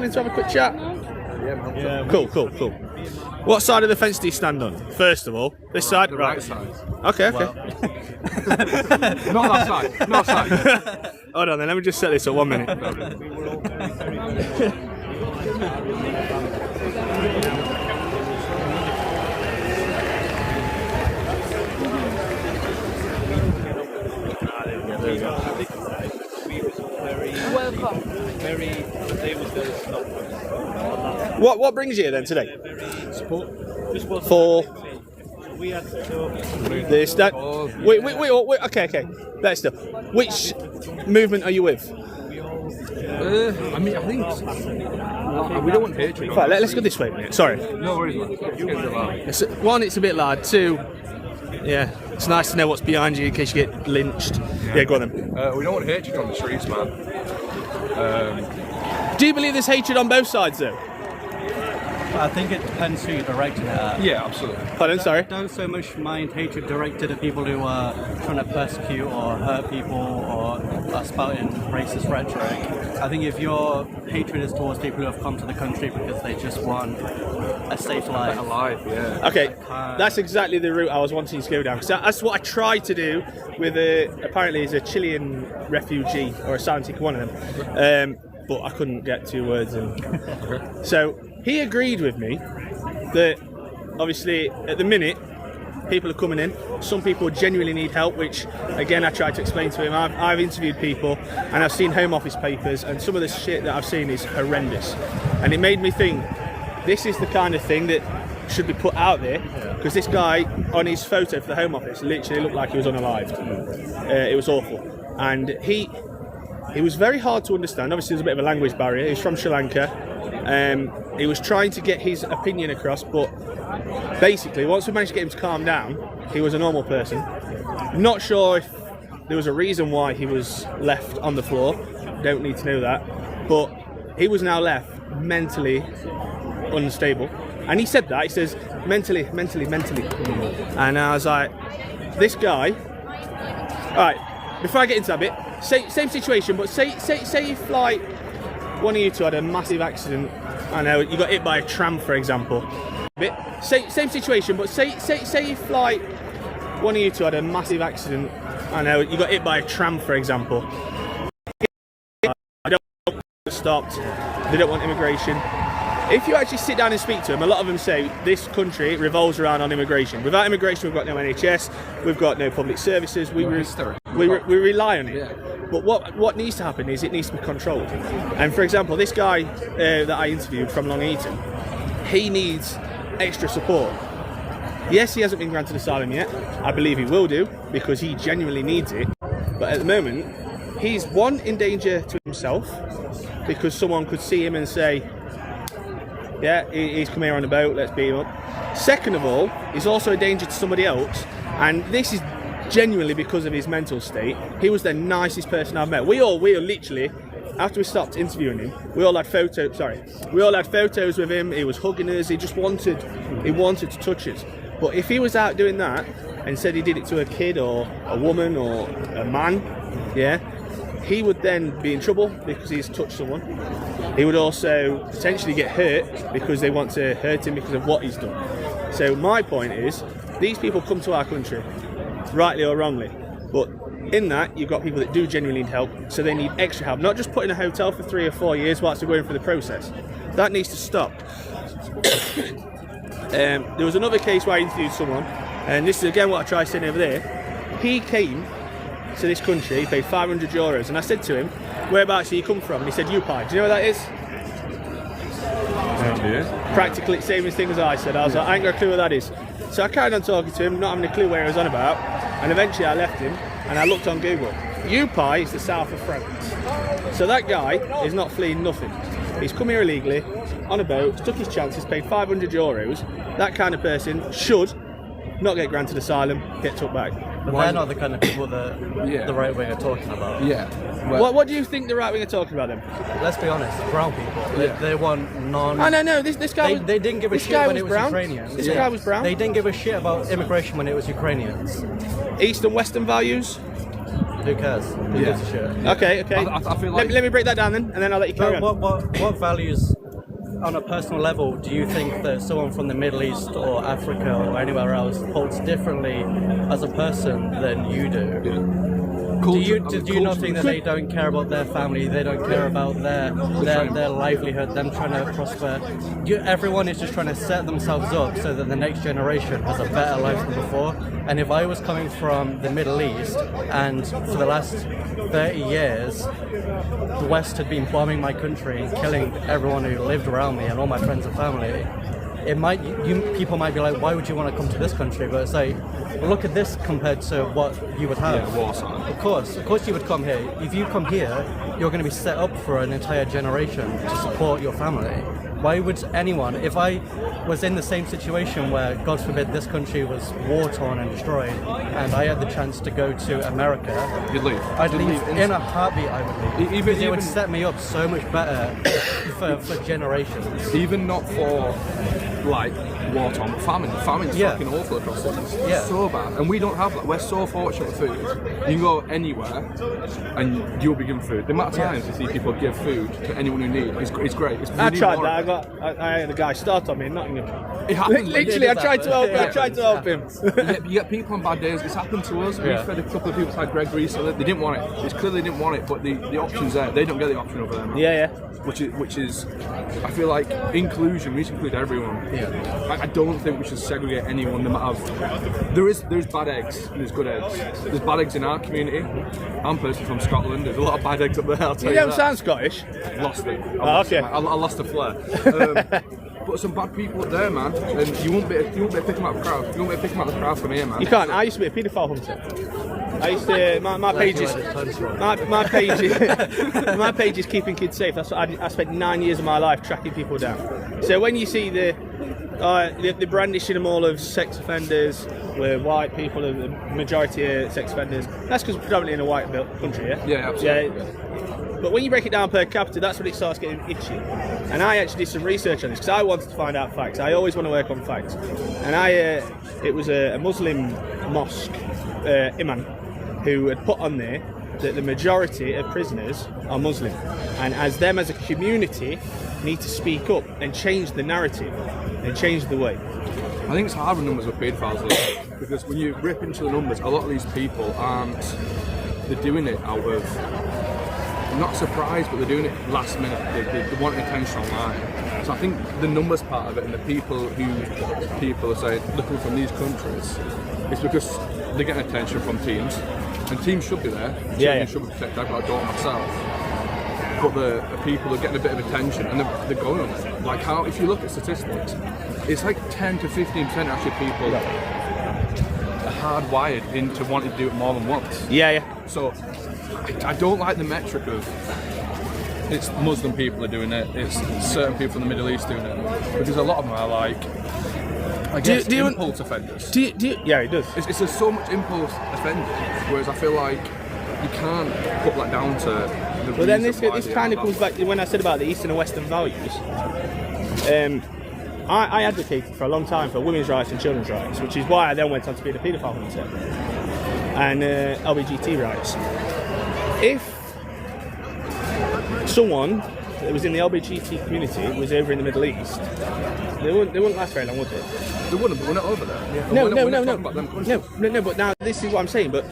To have a quick chat. Yeah. Cool. What side of the fence do you stand on? First of all, this side, The right? side. Okay. Not that side. Not that side. Hold on, then. Let me just set this up 1 minute. Welcome. What brings you here then today? For this, that. Wait. Okay. Better still. Which movement are you with? I think we don't want hatred. Right, let's go this way a minute. Sorry. No worries, man. One, it's a bit loud. Two, yeah, it's nice to know what's behind you in case you get lynched. Yeah, go on then. We don't want hatred on the streets, man. Do you believe there's hatred on both sides though? I think it depends who you're directing it at. Yeah, absolutely. Pardon, sorry. Don't so much mind hatred directed at people who are trying to persecute or hurt people or are spouting racist rhetoric. I think if your hatred is towards people who have come to the country because they just want a safe life. Alive, yeah. Okay, that's exactly the route I was wanting to go down. Because that's what I tried to do with apparently he's a Chilean refugee or asylum seeker, one of them. But I couldn't get 2 words in. So he agreed with me that obviously at the minute people are coming in. Some people genuinely need help, which again I tried to explain to him. I've interviewed people and I've seen Home Office papers, and some of the shit that I've seen is horrendous. And it made me think this is the kind of thing that should be put out there, because this guy on his photo for the Home Office literally looked like he was unalived. It was awful, and he was very hard to understand. Obviously there's a bit of a language barrier. He's from Sri Lanka. He was trying to get his opinion across, but basically once we managed to get him to calm down, he was a normal person. Not sure if there was a reason why he was left on the floor. Don't need to know that. But he was now left mentally unstable. And he said that. He says, mentally. And I was like, this guy... Alright, before I get into that bit, same situation, but say if like one of you two had a massive accident. I know you got hit by a tram, for example. Same situation, but say if like one of you two had a massive accident. I know you got hit by a tram, for example. I don't want stopped. They don't want immigration. If you actually sit down and speak to them, a lot of them say this country revolves around on immigration. Without immigration, we've got no NHS, we've got no public services. We rely on it. Yeah. But what needs to happen is it needs to be controlled. And for example, this guy that I interviewed from Long Eaton, he needs extra support. Yes, he hasn't been granted asylum yet. I believe he will do because he genuinely needs it. But at the moment, he's one, in danger to himself because someone could see him and say, yeah, he's come here on a boat, let's beat him up. Second of all, he's also a danger to somebody else, and this is genuinely because of his mental state. He was the nicest person I've met. We all literally, after we stopped interviewing him, we all had photos with him. He was hugging us. He wanted to touch us. But if he was out doing that and said he did it to a kid or a woman or a man, yeah, he would then be in trouble because he's touched someone. He would also potentially get hurt because they want to hurt him because of what he's done. So my point is, these people come to our country, rightly or wrongly, but in that you've got people that do genuinely need help, so they need extra help, not just put in a hotel for 3 or 4 years whilst they're going through the process. That needs to stop. There was another case where I interviewed someone, and this is again what I tried saying over there. He came to this country, he paid €500, and I said to him, whereabouts do you come from? And he said, UPI. Do you know where that is? Practically the same thing as I said. I was like, I ain't got a clue where that is. So I carried on talking to him, not having a clue where he was on about, and eventually I left him and I looked on Google. UPI is the south of France. So that guy is not fleeing nothing. He's come here illegally, on a boat, took his chances, paid €500. That kind of person should not get granted asylum, get took back. But they're not the kind of people that the right wing are talking about. Yeah. Well, what do you think the right wing are talking about then? Let's be honest, brown people. They want non... Oh, no, this guy they didn't give a shit when it was Ukrainians. This guy was brown. They didn't give a shit about immigration when it was Ukrainians. East and Western values? Who cares? Who gives a shit? Okay. I feel like Let me break that down then, and then I'll let you carry on. What values, on a personal level, do you think that someone from the Middle East or Africa or anywhere else holds differently as a person than you do? Do you not think that they don't care about their family? They don't care about their livelihood, them trying to prosper. Everyone is just trying to set themselves up so that the next generation has a better life than before. And if I was coming from the Middle East and for the last 30 years, the West had been bombing my country and killing everyone who lived around me and all my friends and family, people might be like, why would you want to come to this country? But it's like, well, look at this compared to what you would have. Yeah, Warsaw. Of course you would come here. If you come here, you're going to be set up for an entire generation to support your family. Why would anyone, if I was in the same situation where, God forbid, this country was war-torn and destroyed, and I had the chance to go to America, You'd leave. I'd leave in a heartbeat. I would leave. Because it would set me up so much better for generations. Even not for like war-torn, but famine's fucking awful across the East. It's so bad, and we don't have that. We're so fortunate with food. You can go anywhere and you'll be given food. The amount of times you see people give food to anyone who needs it's great. I tried that. I had a guy start on me in Nottingham. It happens. Literally, I tried to help him. I tried to help him. You get people on bad days. It's happened to us. We've fed a couple of people like Greg recently. They didn't want it. It's clear they didn't want it, but the option's there. They don't get the option over there. Yeah. Which is, I feel like inclusion. We should include everyone. Yeah. I don't think we should segregate anyone. No matter. There's bad eggs and there's good eggs. There's bad eggs in our community. I'm personally from Scotland. There's a lot of bad eggs up there. I'll tell you. You don't sound Scottish. Lost it. Okay. I lost the flair. But some bad people up there, man, and you won't be able to pick them out of the crowd. You won't be able to pick them out of the crowd from here, man. You can't. I used to be a paedophile hunter. I used to my page is my page is keeping kids safe. That's what I spent 9 years of my life tracking people down. So when you see the brandishing them all of sex offenders, where white people are the majority of sex offenders, that's because we're predominantly in a white country, yeah? Yeah, absolutely. Yeah. But when you break it down per capita, that's when it starts getting itchy. And I actually did some research on this because I wanted to find out facts. I always want to work on facts. And it was a Muslim mosque imam who had put on there that the majority of prisoners are Muslim. And as a community, need to speak up and change the narrative and change the way. I think it's hard with numbers with paedophiles though, because when you rip into the numbers, a lot of these people they're doing it out of, I'm not surprised, but they're doing it last minute. They want attention online. So I think the numbers part of it and the people are saying, looking from these countries, it's because they're getting attention from teams. And teams should be there. Children should be protected. I've got a daughter myself. But the people are getting a bit of attention and they're going on it. Like how, if you look at statistics, it's like 10 to 15% actually people are hardwired into wanting to do it more than once. Yeah. So I don't like the metric of it's Muslim people are doing it, it's certain people from the Middle East doing it, because a lot of them are like, I guess, impulse offenders. Yeah, it does. It's just so much impulse offending, whereas I feel like you can't put that down to the Well, then this kind of comes back to when I said about the Eastern and Western values. I advocated for a long time for women's rights and children's rights, which is why I then went on to be the paedophile hunter, and LGBT rights. If someone that was in the LGBT community was over in the Middle East, they wouldn't last very long, would they? They wouldn't, but we're not over there. Yeah. No, but now this is what I'm saying, but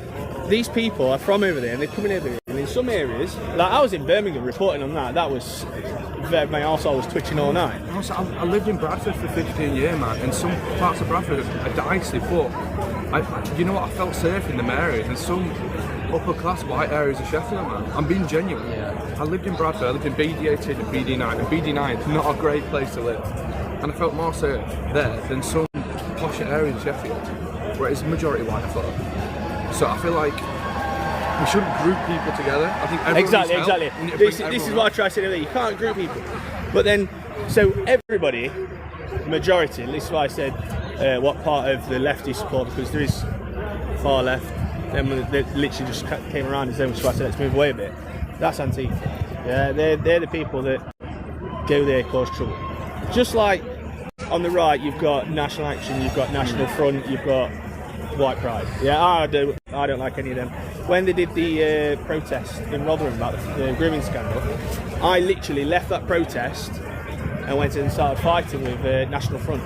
these people are from over there and they're coming over here, and in some areas, like I was in Birmingham reporting on that was, my arsehole was twitching all night. I lived in Bradford for 15 years, man, and some parts of Bradford are dicey, but you know what, I felt safe in them areas, and some upper class white areas of Sheffield, man. I'm being genuine. Yeah. I lived in Bradford, I lived in BD18 and BD9, and BD9 is not a great place to live. And I felt more safe there than some posh areas of Sheffield, where it's majority white, I thought. So I feel like we shouldn't group people together. I think Exactly. This is what I try to say earlier. You can't group people. But then, so everybody, majority, at least what I said, what part of the lefties support, because there is far left, then they literally just came around and said, so I said, let's move away a bit. That's Antifa. Yeah, they're the people that go there, cause trouble. Just like on the right, you've got National Action, you've got National Front, you've got White pride. Yeah, I don't like any of them. When they did the protest in Rotherham about the grooming scandal, I literally left that protest and went and started fighting with National Front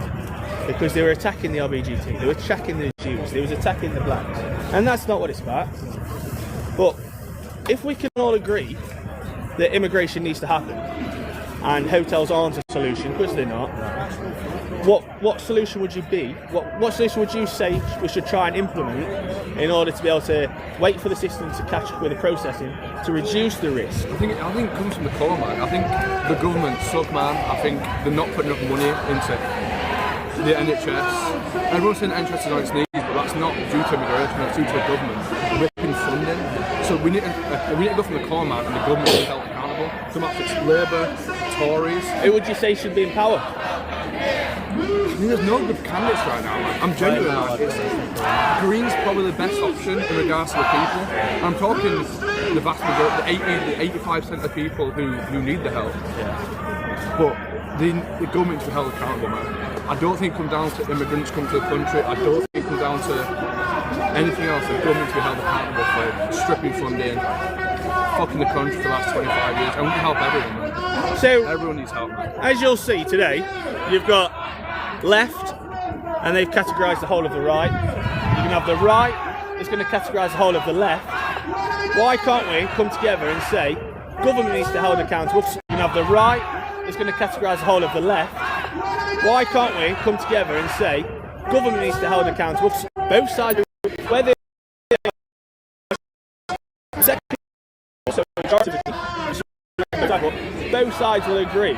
because they were attacking the LBGT, they were attacking the Jews, they was attacking the blacks, and that's not what it's about. But if we can all agree that immigration needs to happen and hotels aren't a solution, because they're not, what solution would you be? What solution would you say we should try and implement in order to be able to wait for the system to catch up with the processing to reduce the risk? I think it comes from the core, man. I think the government suck, man. I think they're not putting enough money into the NHS. Everyone's saying the NHS is on its knees, but that's not due to immigration, that's due to the government ripping funding. So we need to go from the core, man, and the government to be held accountable. Come up to Labour, Tories. Who would you say should be in power? I mean, there's no good candidates right now, man. I'm genuine, man. Green's probably the best option in regards to the people. I'm talking the vast majority, the 85% of the people who need the help. Yeah. But the government to be held accountable, man. I don't think it comes down to immigrants come to the country. I don't think it comes down to anything else. The government to be held accountable for stripping funding, fucking the country for the last 25 years. And we can help everyone, man. So everyone needs help, man. As you'll see today, you've got left, and they've categorised the whole of the right. You can have the right, it's going to categorise the whole of the left. Why can't we come together and say government needs to hold accountable? You can have the right, it's going to categorise the whole of the left. Why can't we come together and say government needs to hold accountable? Both sides, whether both sides will agree,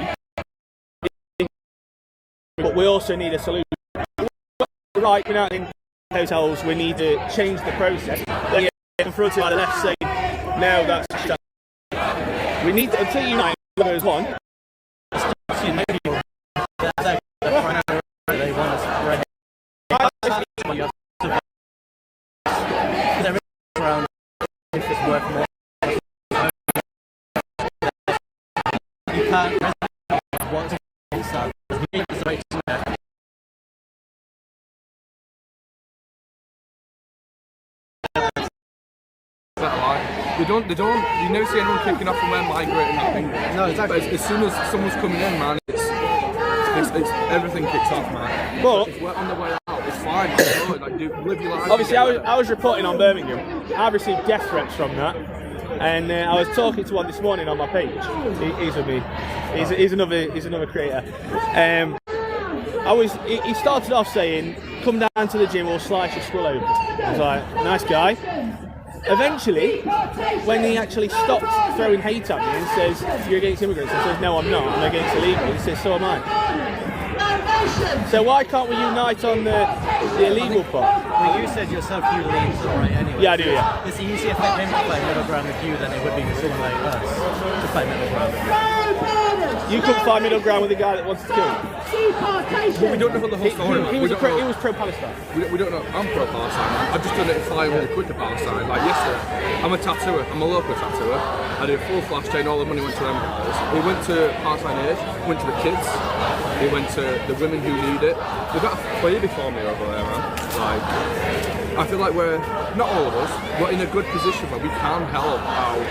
but we also need a solution. Right, we're not in hotels, we need to change the process. Then you're confronted by the left saying, no, that's we need to, until unite as one. They want us ready. There is around if it's worth more. You can't want to inside. We need the right to know. They don't, you never see anyone kicking off from when migrating that thing. No, exactly. But as soon as someone's coming in, man, it's everything kicks off, man. But if we're on the way out, it's fine. It's good. Like, live your life. Obviously, I was reporting on Birmingham. I've received death threats from that, and I was talking to one this morning on my page. He's with me. He's another creator. He started off saying, "Come down to the gym, we'll slice your skull open." I was like, "Nice guy." Eventually, when he actually stopped throwing hate at me and says, "You're against immigrants," I said, "No, I'm not. I'm against illegal." He says, "So am I." So why can't we unite on the illegal part? Well, you said yourself you lean to the right anyway. Yeah, I do, yeah. It's easier for him to play middle ground with you than it would be for someone like us to play middle ground with you. You couldn't find middle ground with a guy that wants to kill you. But we don't know the whole story. He was pro-Palestine. We don't know. I'm pro-Palestine, man. I've just done it flying really quick to Palestine. Like yesterday, I'm a tattooer. I'm a local tattooer. I did a full flash chain. All the money went to them guys. We went to Palestine Aid. Went to the kids. We went to the women who need it. They've got a baby for me over there, man. Like, I feel like we're, not all of us, we're in a good position where we can help out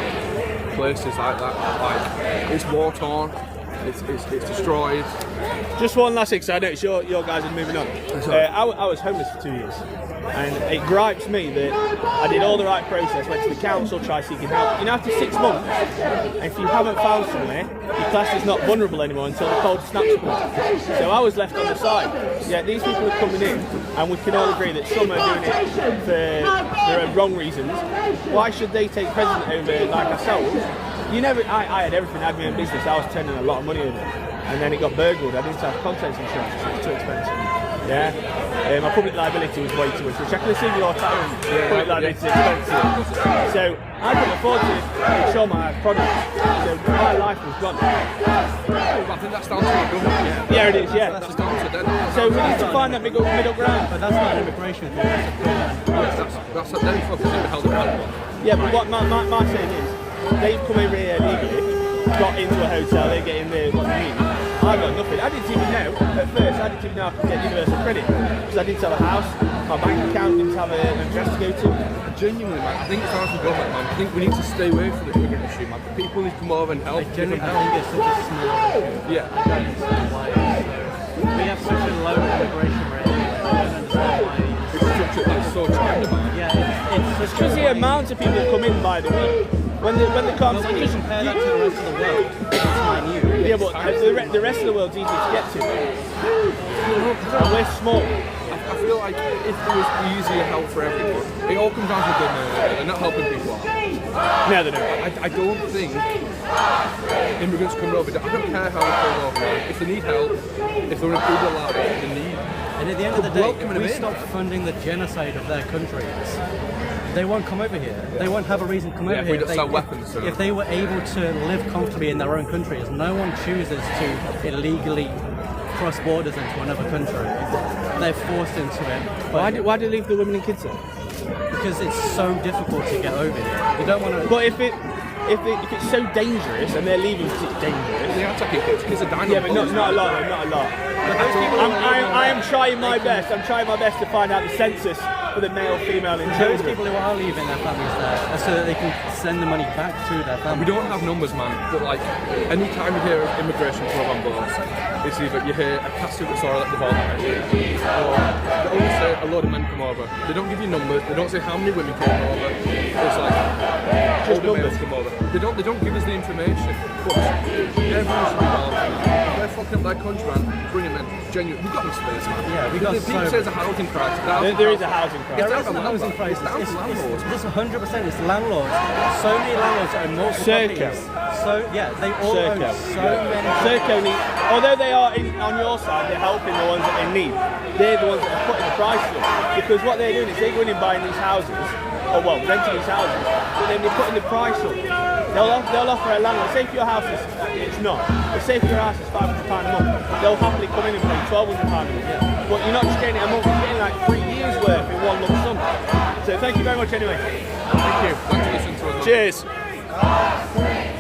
places like that. Like, it's war-torn, it's destroyed. Just one last thing, because I noticed your guys are moving on. I was homeless for 2 years, and it gripes me that I did all the right process, went to the council, tried seeking help. You know, after 6 months, if you haven't found somewhere, your class is not vulnerable anymore until the cold snaps come. So I was left on the side. Yeah, these people are coming in, and we can all agree that some are doing it for their own wrong reasons. Why should they take precedent over like ourselves? I had everything. I had my own business. I was turning a lot of money over, and then it got burgled. I didn't have contents insurance. It was too expensive. Yeah, my public liability was way too much, which I can assume your time public liability is expensive. So I couldn't afford to insure my products. So my life was gone. I think that's down to the government. Yeah, it is. Yeah. That's down to them. So we need to find that middle ground. But that's not an immigration thing. That's them fucking held accountable. Yeah, but what my saying is, they've come over here illegally, got into a hotel, they get in there what they need, I got nothing. I didn't even know, at first, I didn't even know I could get universal credit. Because I didn't have a house, my bank account didn't have an address to go to. Genuinely, man, I think it's time for government, man. I think we need to stay away from the immigrant issue, man. People need to come over and help. I think it's such a small issue. Yeah. I don't understand why we have such a low immigration rate. I don't understand why. It's so trend about. Yeah, it's such Because the amount of people that come in by the week, when they come Well, when you compare that to the rest of the world, it's minute. yeah, but the rest of the world's easy to get to. And we're small. I feel like if there was easier help for everyone, it all comes down to government. They're not helping people out. No, they don't. I don't think immigrants coming over, I don't care how they come over, if they need help, if they're improved their lives, they need. And at the end of the day, welcoming if we them in. stop funding the genocide of their countries, they won't come over here. They won't have a reason to come over if here. we don't sell weapons to them. If they were able to live comfortably in their own countries, no one chooses to illegally cross borders into another country. They're forced into it. But Why do they leave the women and kids there? because it's so difficult to get over here. You don't want to. But if it's so dangerous and they're leaving because it's dangerous. They are taking kids are dying. Yeah, but not a lot, though, not a lot. But those people who are leaving I am there, trying my they can- best. I'm trying my best to find out the census for the male, female, and Those children. people who are leaving their families there are so that they can send the money back to their We families. don't have numbers, man, but like, any time you hear of immigration program boards, it's either you hear a castle that's already development, or they always say a load of men come over. They don't give you numbers, they don't say how many women came over. It's like, Just older numbers. males come over. They don't give us the information. But everyone should be welcome. They're fucking up their country, man. Bring them in. Genuine. We've got no space, man. Yeah, we got People so- say there's a housing crisis. There is a housing crisis. There down is to a housing landlords. crisis. It's down to landlords. It's 100%. It's landlords. So many landlords own multiple Serco. properties. So yeah, they all own Serco. so many. Serco need, although they are on your side, they're helping the ones that they need. They're the ones that are putting the price up. Because what they're doing is they're going and buying these houses, or well, renting these houses, but then they're putting the price up. They'll offer a landlord, say if your house is, it's not, but say if your house is £500 a month, they'll happily come in and pay £1,200 a month. But you're not just getting it a month, you're getting like 3 years worth in one lump sum. So thank you very much anyway. Thank you. Thanks for listening to us. Cheers.